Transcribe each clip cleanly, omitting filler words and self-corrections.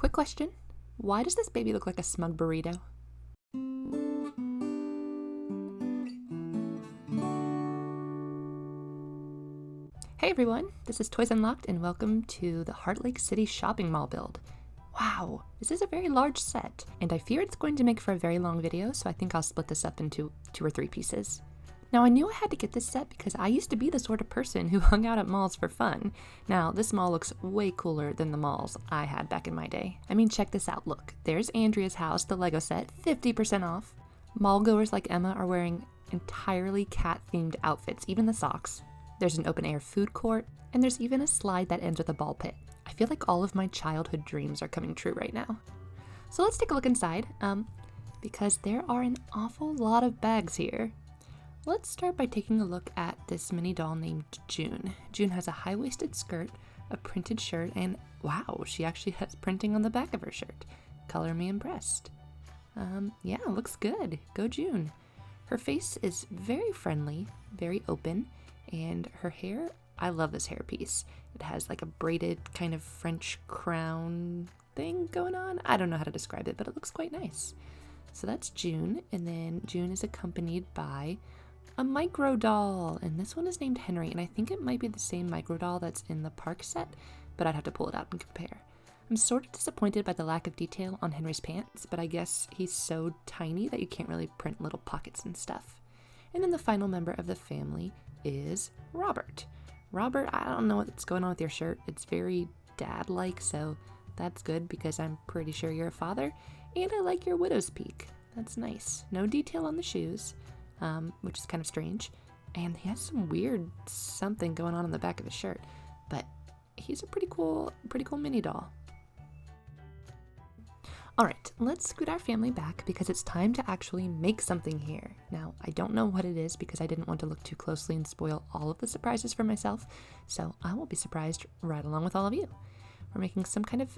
Quick question. Why does this baby look like a smug burrito? Hey everyone, this is Toys Unlocked and welcome to the Heartlake City shopping mall build. Wow, this is a very large set, and I fear it's going to make for a very long video, so I think I'll split this up into 2 or 3 pieces. Now, I knew I had to get this set because I used to be the sort of person who hung out at malls for fun. Now, this mall looks way cooler than the malls I had back in my day. I mean, check this out. Look, there's Andrea's house, the Lego set, 50% off. Mall goers like Emma are wearing entirely cat-themed outfits, even the socks. There's an open-air food court, and there's even a slide that ends with a ball pit. I feel like all of my childhood dreams are coming true right now. So let's take a look inside, because there are an awful lot of bags here. Let's start by taking a look at this mini doll named June. June has a high-waisted skirt, a printed shirt, and wow, she actually has printing on the back of her shirt. Color me impressed. Yeah, looks good. Go June. Her face is very friendly, very open, and her hair, I love this hairpiece. It has like a braided kind of French crown thing going on. I don't know how to describe it, but it looks quite nice. So that's June, and then June is accompanied by a micro doll, and this one is named Henry, and I think it might be the same micro doll that's in the park set, but I'd have to pull it out and compare. I'm sort of disappointed by the lack of detail on Henry's pants, but I guess he's so tiny that you can't really print little pockets and stuff. And then the final member of the family is Robert. Robert, I don't know what's going on with your shirt. It's very dad-like, so that's good because I'm pretty sure you're a father, and I like your widow's peak. That's nice. No detail on the shoes. Which is kind of strange, and he has some weird something going on in the back of his shirt, but he's a pretty cool mini doll. Alright, let's scoot our family back because it's time to actually make something here. Now, I don't know what it is because I didn't want to look too closely and spoil all of the surprises for myself, so I will be surprised right along with all of you. We're making some kind of,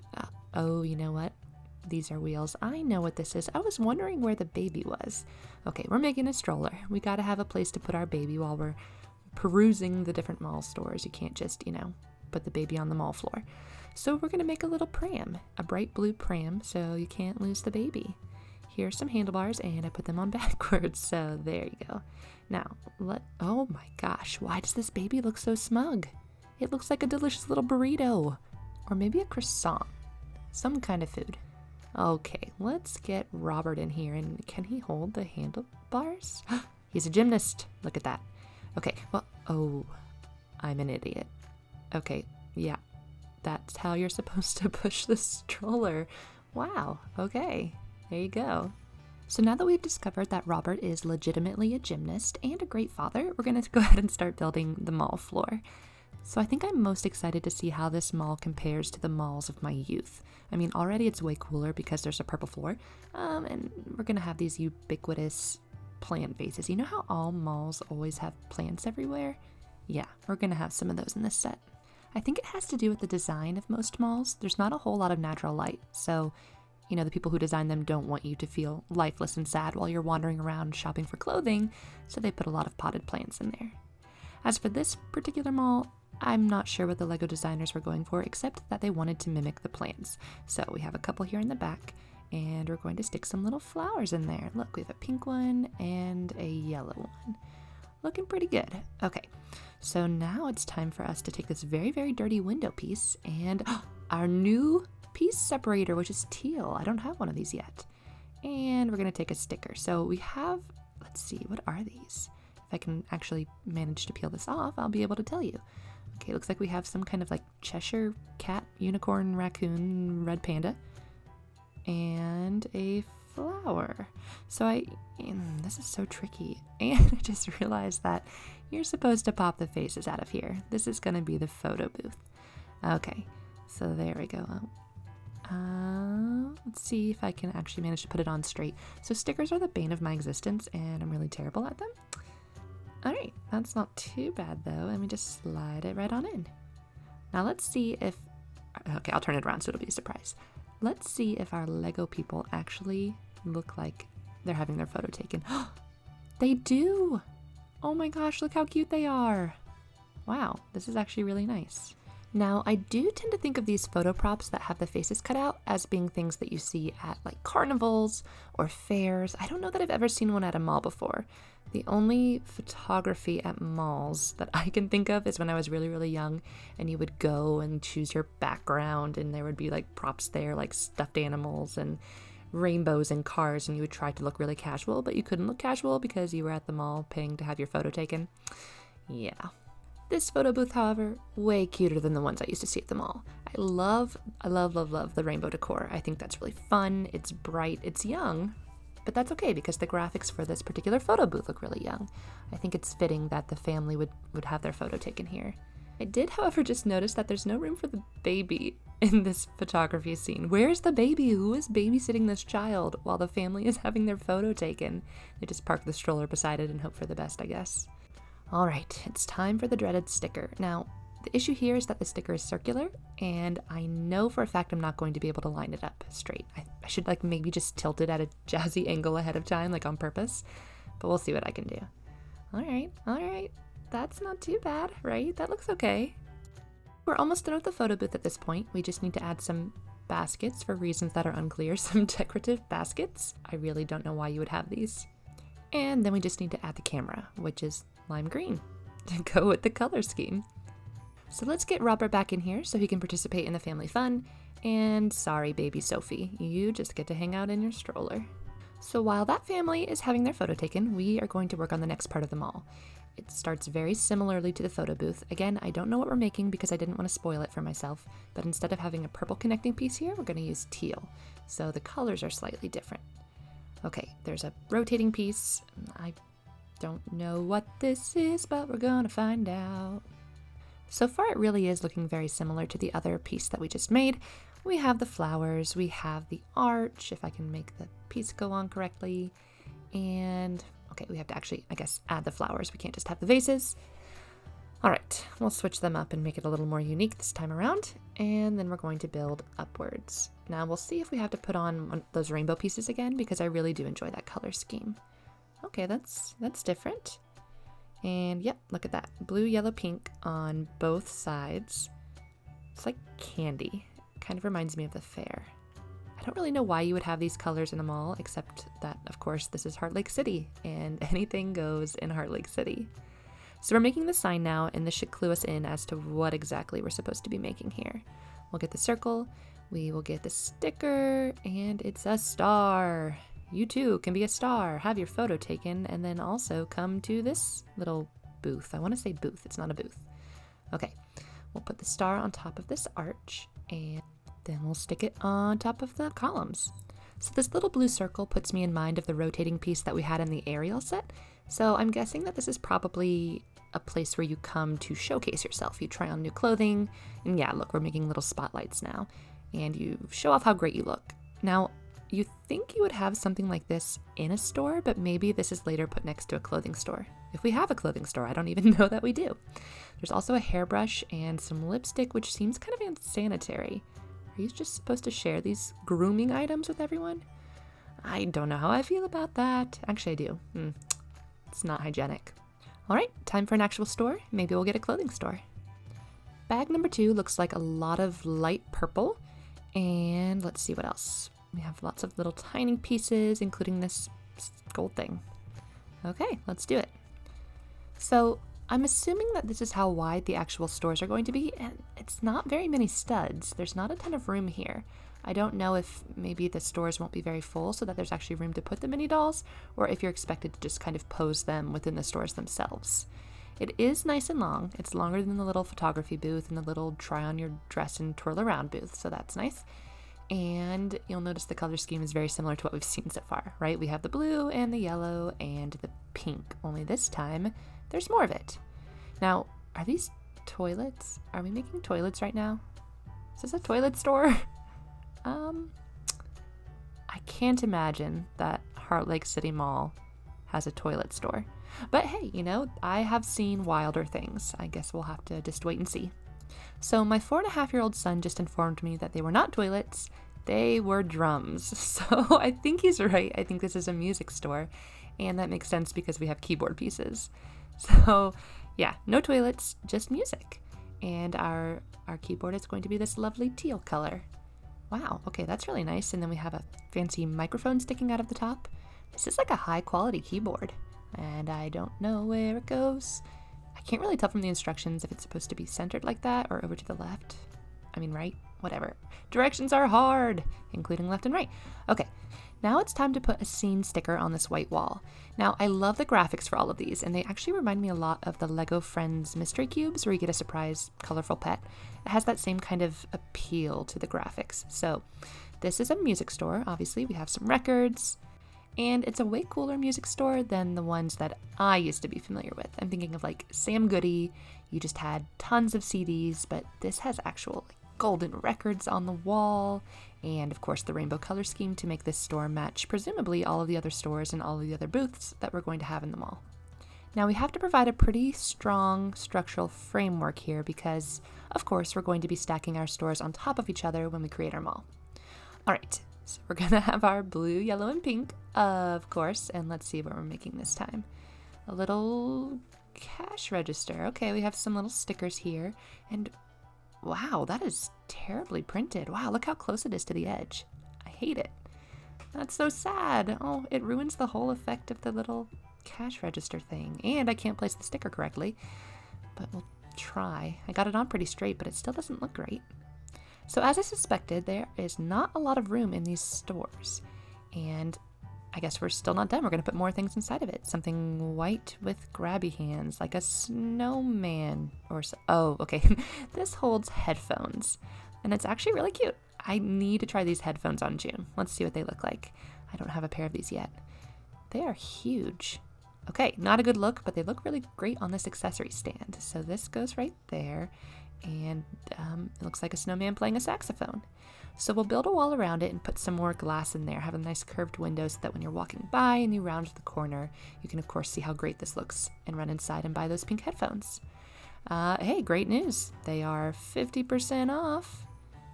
oh, you know what? These are wheels. I know what this is. I was wondering where the baby was. Okay, we're making a stroller. We gotta have a place to put our baby while we're perusing the different mall stores. You can't just, put the baby on the mall floor. So we're gonna make a little pram, a bright blue pram, so you can't lose the baby. Here's some handlebars, and I put them on backwards, so there you go. Now, oh my gosh, why does this baby look so smug? It looks like a delicious little burrito, or maybe a croissant, some kind of food. Okay, let's get Robert in here, and can he hold the handlebars? He's a gymnast. Look at that. Okay, well, oh, I'm an idiot. Okay, yeah, that's how you're supposed to push the stroller. Wow, okay, there you go. So now that we've discovered that Robert is legitimately a gymnast and a great father, we're gonna go ahead and start building the mall floor. So I think I'm most excited to see how this mall compares to the malls of my youth. I mean, already it's way cooler because there's a purple floor, and we're gonna have these ubiquitous plant vases. You know how all malls always have plants everywhere? Yeah, we're gonna have some of those in this set. I think it has to do with the design of most malls. There's not a whole lot of natural light, so the people who design them don't want you to feel lifeless and sad while you're wandering around shopping for clothing, so they put a lot of potted plants in there. As for this particular mall, I'm not sure what the Lego designers were going for, except that they wanted to mimic the plants. So we have a couple here in the back, and we're going to stick some little flowers in there. Look, we have a pink one and a yellow one. Looking pretty good. Okay, so now it's time for us to take this very, very dirty window piece and our new piece separator, which is teal. I don't have one of these yet. And we're going to take a sticker. So we have, let's see, what are these? If I can actually manage to peel this off, I'll be able to tell you. Okay, looks like we have some kind of like Cheshire cat, unicorn, raccoon, red panda, and a flower. So this is so tricky. And I just realized that you're supposed to pop the faces out of here. This is gonna be the photo booth. Okay, so there we go. Let's see if I can actually manage to put it on straight. So stickers are the bane of my existence, and I'm really terrible at them. Alright, that's not too bad though. Let me just slide it right on in. Now let's see if, okay, I'll turn it around so it'll be a surprise. Let's see if our Lego people actually look like they're having their photo taken. They do! Oh my gosh, look how cute they are! Wow, this is actually really nice. Now, I do tend to think of these photo props that have the faces cut out as being things that you see at like carnivals or fairs. I don't know that I've ever seen one at a mall before. The only photography at malls that I can think of is when I was really, really young and you would go and choose your background and there would be like props there like stuffed animals and rainbows and cars, and you would try to look really casual, but you couldn't look casual because you were at the mall paying to have your photo taken. Yeah. This photo booth, however, way cuter than the ones I used to see at the mall. I love the rainbow decor. I think that's really fun. It's bright. It's young, but that's okay because the graphics for this particular photo booth look really young. I think it's fitting that the family would have their photo taken here. I did, however, just notice that there's no room for the baby in this photography scene. Where's the baby? Who is babysitting this child while the family is having their photo taken? They just park the stroller beside it and hope for the best, I guess. All right, it's time for the dreaded sticker. Now, the issue here is that the sticker is circular, and I know for a fact I'm not going to be able to line it up straight. I should like maybe just tilt it at a jazzy angle ahead of time, like on purpose, but we'll see what I can do. All right, that's not too bad, right? That looks okay. We're almost done with the photo booth at this point. We just need to add some baskets for reasons that are unclear, some decorative baskets. I really don't know why you would have these. And then we just need to add the camera, which is lime green, to go with the color scheme. So let's get Robert back in here so he can participate in the family fun. And sorry, baby Sophie, you just get to hang out in your stroller. So while that family is having their photo taken, we are going to work on the next part of the mall. It starts very similarly to the photo booth. Again, I don't know what we're making because I didn't want to spoil it for myself, but instead of having a purple connecting piece here, we're going to use teal. So the colors are slightly different. Okay, there's a rotating piece. I don't know what this is, but we're gonna find out. So far, it really is looking very similar to the other piece that we just made. We have the flowers, we have the arch, if I can make the piece go on correctly, and okay, we have to actually, I guess, add the flowers. We can't just have the vases. All right, we'll switch them up and make it a little more unique this time around, and then we're going to build upwards. Now we'll see if we have to put on those rainbow pieces again, because I really do enjoy that color scheme. Okay, that's different. And yep, look at that. Blue, yellow, pink on both sides. It's like candy. It kind of reminds me of the fair. I don't really know why you would have these colors in a mall, except that, of course, this is Heartlake City, and anything goes in Heartlake City. So we're making the sign now, and this should clue us in as to what exactly we're supposed to be making here. We'll get the circle, we will get the sticker, and it's a star. You too can be a star, have your photo taken, and then also come to this little booth. I want to say booth, it's not a booth. Okay, we'll put the star on top of this arch, and then we'll stick it on top of the columns. So this little blue circle puts me in mind of the rotating piece that we had in the aerial set. So I'm guessing that this is probably a place where you come to showcase yourself. You try on new clothing, and yeah, look, we're making little spotlights now, and you show off how great you look. Now, you think you would have something like this in a store, but maybe this is later put next to a clothing store. If we have a clothing store, I don't even know that we do. There's also a hairbrush and some lipstick, which seems kind of unsanitary. Are you just supposed to share these grooming items with everyone? I don't know how I feel about that. Actually, I do. It's not hygienic. All right, time for an actual store. Maybe we'll get a clothing store. Bag number 2 looks like a lot of light purple. And let's see what else. We have lots of little tiny pieces, including this gold thing. Okay, let's do it. So I'm assuming that this is how wide the actual stores are going to be, and it's not very many studs. There's not a ton of room here. I don't know if maybe the stores won't be very full so that there's actually room to put the mini dolls, or if you're expected to just kind of pose them within the stores themselves. It is nice and long. It's longer than the little photography booth and the little try on your dress and twirl around booth, so that's nice. And you'll notice the color scheme is very similar to what we've seen so far, right? We have the blue and the yellow and the pink, only this time there's more of it. Now, are these toilets? Are we making toilets right now? Is this a toilet store? I can't imagine that Heartlake City Mall has a toilet store. But hey, you know, I have seen wilder things. I guess we'll have to just wait and see. So my 4.5-year-old son just informed me that they were not toilets, they were drums. So I think he's right. I think this is a music store, and that makes sense because we have keyboard pieces. So yeah, no toilets, just music. And our keyboard is going to be this lovely teal color. Wow, okay, that's really nice. And then we have a fancy microphone sticking out of the top. This is like a high quality keyboard. And I don't know where it goes. I can't really tell from the instructions if it's supposed to be centered like that or over to the left. I mean, right? Whatever. Directions are hard, including left and right. Okay, now it's time to put a scene sticker on this white wall. Now, I love the graphics for all of these, and they actually remind me a lot of the Lego Friends mystery cubes where you get a surprise colorful pet. It has that same kind of appeal to the graphics. So this is a music store. Obviously, we have some records, and it's a way cooler music store than the ones that I used to be familiar with. I'm thinking of like Sam Goody. You just had tons of CDs, but this has actual golden records on the wall, and of course the rainbow color scheme to make this store match presumably all of the other stores and all of the other booths that we're going to have in the mall. Now we have to provide a pretty strong structural framework here because of course we're going to be stacking our stores on top of each other when we create our mall. Alright, so we're gonna have our blue, yellow, and pink, of course, and let's see what we're making this time. A little cash register. Okay, we have some little stickers here, and wow, that is terribly printed. Wow, look how close it is to the edge. I hate it. That's so sad. Oh, it ruins the whole effect of the little cash register thing. And I can't place the sticker correctly, but we'll try. I got it on pretty straight, but it still doesn't look great. So as I suspected, there is not a lot of room in these stores. And I guess we're still not done. We're going to put more things inside of it. Something white with grabby hands, like a snowman or so. Oh, okay. This holds headphones, and it's actually really cute. I need to try these headphones on June. Let's see what they look like. I don't have a pair of these yet. They are huge. Okay, not a good look, but they look really great on this accessory stand. So this goes right there, and it looks like a snowman playing a saxophone. So we'll build a wall around it and put some more glass in there, have a nice curved window so that when you're walking by and you round the corner, you can of course see how great this looks and run inside and buy those pink headphones. Hey, great news. They are 50% off.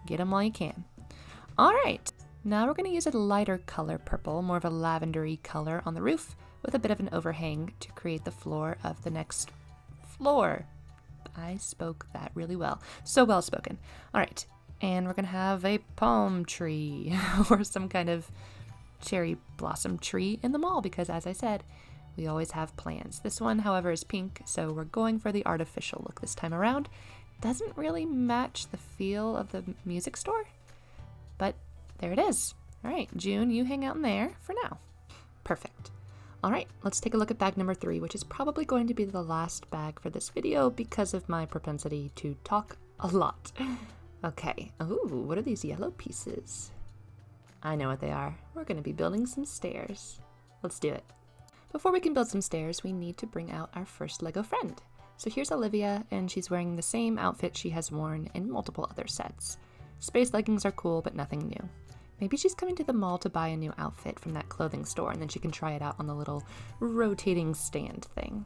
Get them while you can. All right, now we're going to use a lighter color purple, more of a lavendery color on the roof with a bit of an overhang to create the floor of the next floor. I spoke that really well. So well spoken. All right. And we're going to have a palm tree or some kind of cherry blossom tree in the mall because, as I said, we always have plans. This one, however, is pink, so we're going for the artificial look this time around. Doesn't really match the feel of the music store, but there it is. All right, June, you hang out in there for now. Perfect. All right, let's take a look at bag number 3, which is probably going to be the last bag for this video because of my propensity to talk a lot. Okay, ooh, what are these yellow pieces? I know what they are. We're going to be building some stairs. Let's do it. Before we can build some stairs, we need to bring out our first Lego friend. So here's Olivia, and she's wearing the same outfit she has worn in multiple other sets. Space leggings are cool, but nothing new. Maybe she's coming to the mall to buy a new outfit from that clothing store, and then she can try it out on the little rotating stand thing.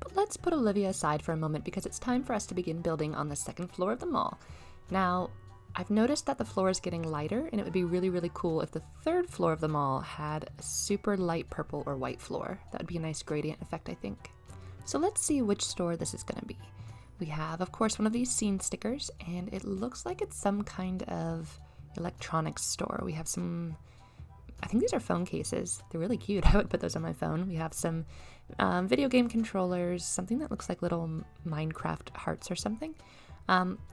But let's put Olivia aside for a moment because it's time for us to begin building on the second floor of the mall. Now, I've noticed that the floor is getting lighter, and it would be really, really cool if the third floor of the mall had a super light purple or white floor. That would be a nice gradient effect, I think. So let's see which store this is going to be. We have, of course, one of these scene stickers, and it looks like it's some kind of electronics store. We have some, I think these are phone cases. They're really cute. I would put those on my phone. We have some video game controllers, something that looks like little Minecraft hearts or something.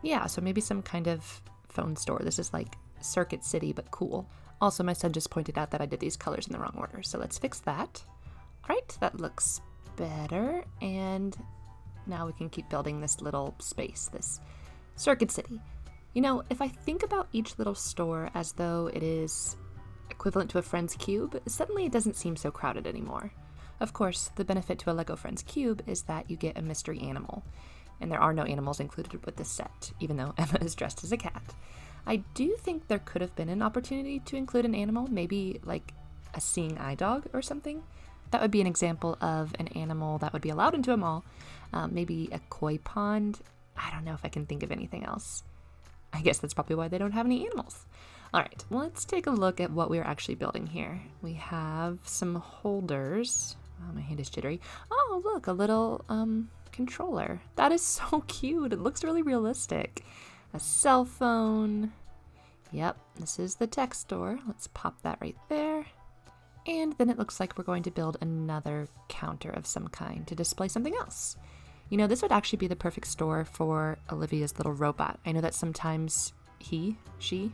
Yeah, so maybe some kind of phone store. This is like Circuit City, but cool. Also, my son just pointed out that I did these colors in the wrong order, so let's fix that. All right, that looks better, and now we can keep building this little space, this Circuit City. You know, if I think about each little store as though it is equivalent to a Friends cube, suddenly it doesn't seem so crowded anymore. Of course, the benefit to a Lego Friends cube is that you get a mystery animal. And there are no animals included with this set, even though Emma is dressed as a cat. I do think there could have been an opportunity to include an animal, maybe like a seeing eye dog or something. That would be an example of an animal that would be allowed into a mall. Maybe a koi pond. I don't know if I can think of anything else. I guess that's probably why they don't have any animals. All right, let's take a look at what we're actually building here. We have some holders. Oh, my hand is jittery. Oh, look, a little controller. That is so cute. It looks really realistic. A cell phone. Yep, this is the tech store. Let's pop that right there. And then it looks like we're going to build another counter of some kind to display something else. You know, this would actually be the perfect store for Olivia's little robot. I know that sometimes he, she,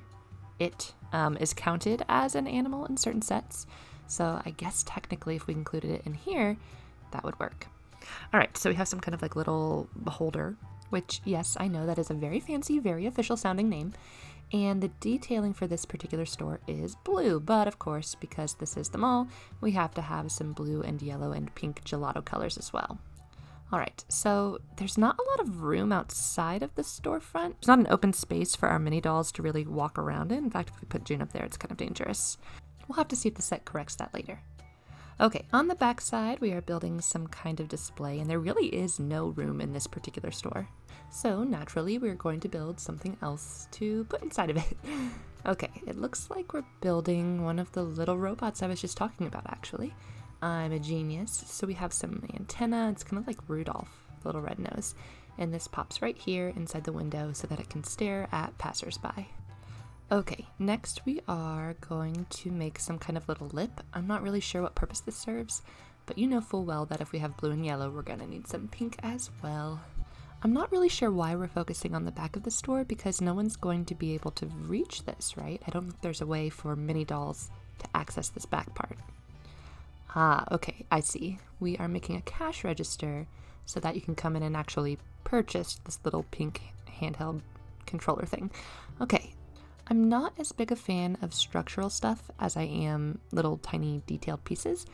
it is counted as an animal in certain sets. So I guess technically if we included it in here, that would work. All right, so we have some kind of like little beholder, which yes, I know that is a very fancy, very official sounding name. And the detailing for this particular store is blue, but of course, because this is the mall, we have to have some blue and yellow and pink gelato colors as well. All right, so there's not a lot of room outside of the storefront. There's not an open space for our mini dolls to really walk around in. In fact, if we put June up there, it's kind of dangerous. We'll have to see if the set corrects that later. Okay, on the back side, we are building some kind of display, and there really is no room in this particular store. So naturally, we're going to build something else to put inside of it. Okay, it looks like we're building one of the little robots I was just talking about, actually. I'm a genius. So we have some antenna. It's kind of like Rudolph, the little red nose. And this pops right here inside the window so that it can stare at passersby. Okay, next we are going to make some kind of little lip. I'm not really sure what purpose this serves, but you know full well that if we have blue and yellow, we're going to need some pink as well. I'm not really sure why we're focusing on the back of the store because no one's going to be able to reach this, right? I don't think there's a way for mini dolls to access this back part. Ah, okay, I see. We are making a cash register so that you can come in and actually purchase this little pink handheld controller thing. Okay, I'm not as big a fan of structural stuff as I am little tiny detailed pieces,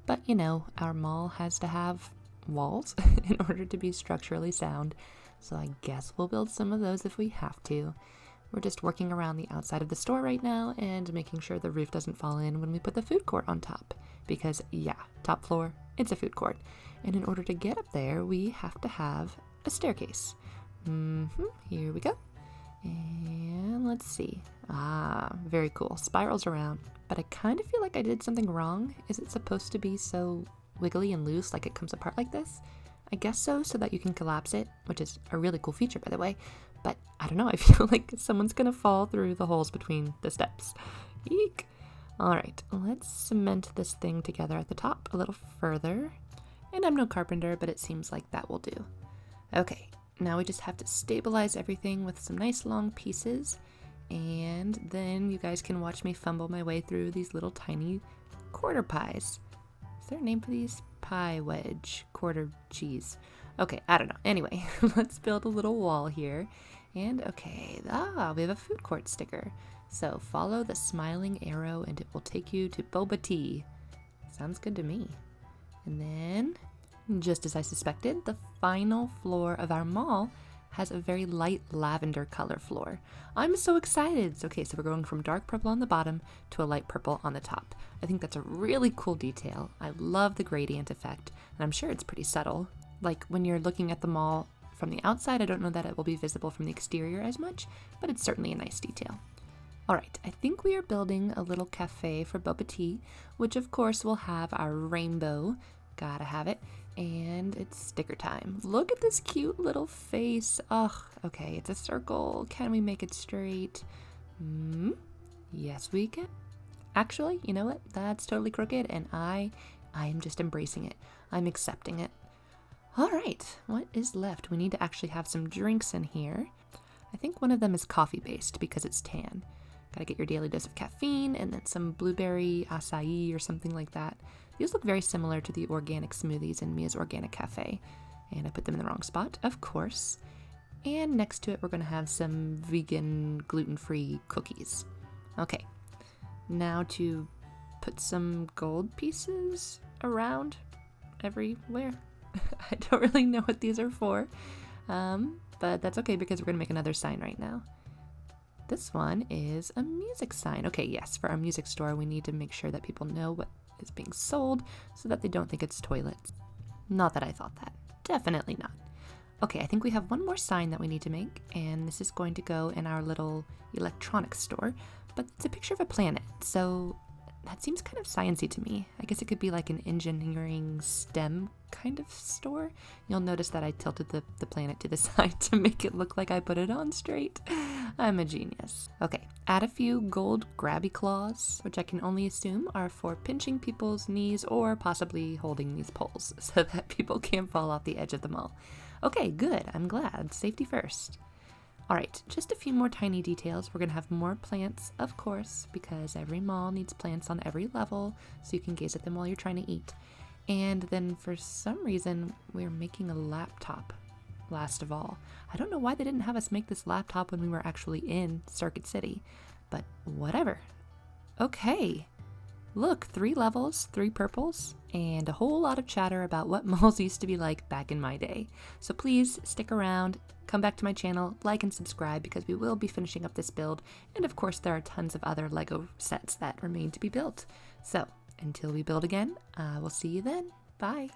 but you know, our mall has to have walls in order to be structurally sound, so I guess we'll build some of those if we have to. We're just working around the outside of the store right now and making sure the roof doesn't fall in when we put the food court on top, because yeah, top floor, it's a food court, and in order to get up there we have to have a staircase. Here we go, and let's see. Ah, very cool. Spirals around, but I kind of feel like I did something wrong. Is it supposed to be so wiggly and loose, like it comes apart like this? I guess so that you can collapse it, which is a really cool feature, by the way. But I don't know, I feel like someone's gonna fall through the holes between the steps. Eek. All right, let's cement this thing together at the top a little further. And I'm no carpenter, but it seems like that will do. Okay, now we just have to stabilize everything with some nice long pieces. And then you guys can watch me fumble my way through these little tiny quarter pies. Is there a name for these? Pie wedge, quarter cheese. Okay, I don't know. Anyway, let's build a little wall here. And okay, we have a food court sticker. So follow the smiling arrow and it will take you to boba tea. Sounds good to me. And then, just as I suspected, the final floor of our mall has a very light lavender color floor. I'm so excited. Okay, so we're going from dark purple on the bottom to a light purple on the top. I think that's a really cool detail. I love the gradient effect, and I'm sure it's pretty subtle. Like when you're looking at the mall from the outside, I don't know that it will be visible from the exterior as much, but it's certainly a nice detail. All right, I think we are building a little cafe for boba tea, which of course will have our rainbow, gotta have it, and it's sticker time. Look at this cute little face. Oh, okay, it's a circle. Can we make it straight? Yes, we can. Actually, you know what? That's totally crooked, and I am just embracing it. I'm accepting it. All right, what is left? We need to actually have some drinks in here. I think one of them is coffee-based because it's tan. Gotta get your daily dose of caffeine and then some blueberry acai or something like that. These look very similar to the organic smoothies in Mia's Organic Cafe. And I put them in the wrong spot, of course. And next to it, we're gonna have some vegan, gluten-free cookies. Okay, now to put some gold pieces around everywhere. I don't really know what these are for, but that's okay because we're gonna make another sign right now. This one is a music sign. Okay, yes, for our music store, we need to make sure that people know what is being sold so that they don't think it's toilets. Not that I thought that. Definitely not. Okay, I think we have one more sign that we need to make, and this is going to go in our little electronics store, but it's a picture of a planet, so That seems kind of sciencey to me. I guess it could be like an engineering STEM kind of store. You'll notice that I tilted the planet to the side to make it look like I put it on straight. I'm a genius. Okay, add a few gold grabby claws, which I can only assume are for pinching people's knees or possibly holding these poles so that people can't fall off the edge of the mall. Okay, good. I'm glad. Safety first. All right, just a few more tiny details. We're gonna have more plants, of course, because every mall needs plants on every level, so you can gaze at them while you're trying to eat. And then for some reason, we're making a laptop, last of all. I don't know why they didn't have us make this laptop when we were actually in Circuit City, but whatever. Okay, look, 3 levels, 3 purples, and a whole lot of chatter about what malls used to be like back in my day. So please stick around, come back to my channel, like and subscribe because we will be finishing up this build. And of course, there are tons of other Lego sets that remain to be built. So until we build again, I will see you then. Bye.